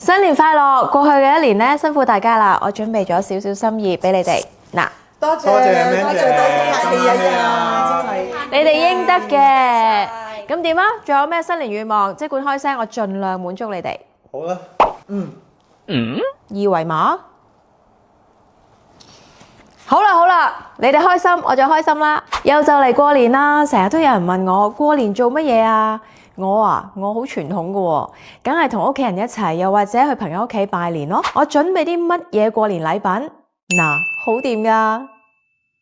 新年快樂！過去嘅一年咧，辛苦大家啦，我準備咗少少心意俾你哋。嗱，多謝多謝多謝啊！真係你哋應得嘅。咁點啊？仲有咩新年願望？即管開聲，我盡量滿足你哋。好啦，二維碼。好啦，你哋開心，我就開心啦。又就嚟過年啦，成日都有人問我過年做乜嘢啊？我好傳統㗎喎，梗係同屋企人一齊，又或者去朋友屋企拜年咯。我準備啲乜嘢過年禮品？嗱，好掂㗎，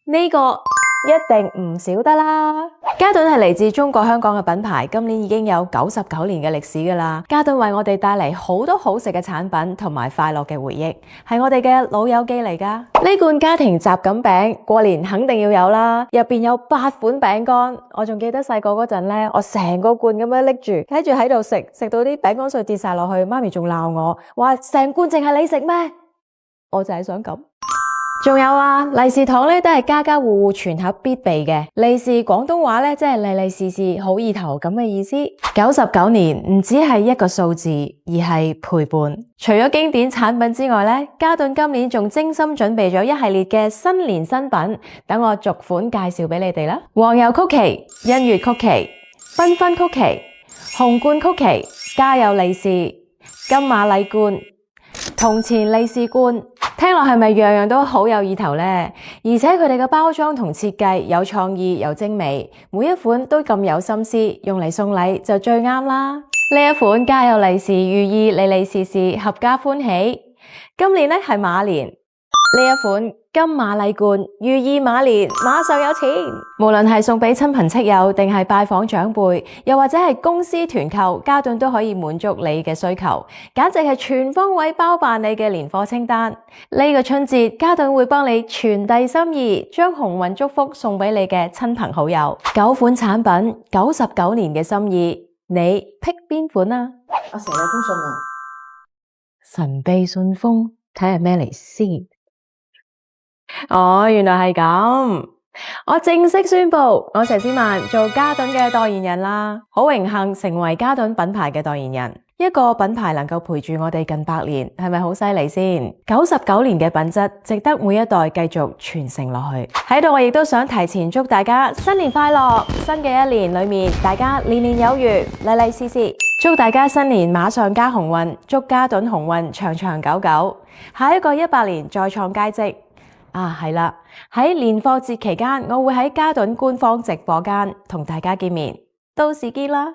呢個一定唔少得啦。嘉頓係嚟自中國香港嘅品牌，今年已經有99年嘅歷史㗎啦。嘉頓為我哋帶嚟好多好食嘅產品同埋快樂嘅回憶，係我哋嘅老友記嚟㗎。呢罐家庭雜錦餅過年肯定要有啦，入邊有8款餅乾。我仲記得細個嗰陣咧，我成個罐咁樣拎住，跟住喺度食，食到啲餅乾碎跌晒落去，媽咪仲鬧我，話成罐淨係你食咩？我就係想咁。仲有啊，利是糖咧都係家家戶戶全盒必備嘅。利是廣東話咧即係利利是是好意頭咁嘅意思。99年唔只係一個數字，而係陪伴。除咗經典產品之外咧，嘉頓今年仲精心準備咗一系列嘅新年新品，等我逐款介紹俾你哋啦。黃油曲奇、欣月曲奇、繽紛曲奇、紅罐曲奇、家有利是、金馬禮罐、銅錢利是罐。聽落係咪樣樣都好有意頭呢？而且佢哋嘅包裝同設計有創意又精美，每一款都咁有心思，用嚟送禮就最啱啦。呢一款家有利是，寓意利利是是，合家歡喜。今年呢係馬年，呢一款金馬禮罐，寓意馬年馬上有錢。無論係送俾親朋戚友，定係拜訪長輩，又或者係公司團購，嘉頓都可以滿足你嘅需求，簡直係全方位包辦你嘅年貨清單。呢個春節，嘉頓會幫你傳遞心意，將鴻運祝福送俾你嘅親朋好友。9款產品，99年嘅心意，你剔邊款啊？阿成有封信啊！神秘信封，睇下咩嚟先。哦，原來係咁。我正式宣布，我佘詩曼做嘉頓嘅代言人啦！好榮幸成為嘉頓品牌嘅代言人。一個品牌能夠陪住我哋近100年，係咪好犀利先？99年嘅品質，值得每一代繼續傳承落去。喺度我亦都想提前祝大家新年快樂！新嘅一年裏面，大家年年有餘，利利是是。祝大家新年馬上加鴻運，祝嘉頓鴻運長長久久。下一個100年再創佳績。啊，係啦，喺年貨節期間，我會喺嘉頓官方直播間同大家見面，到時見啦。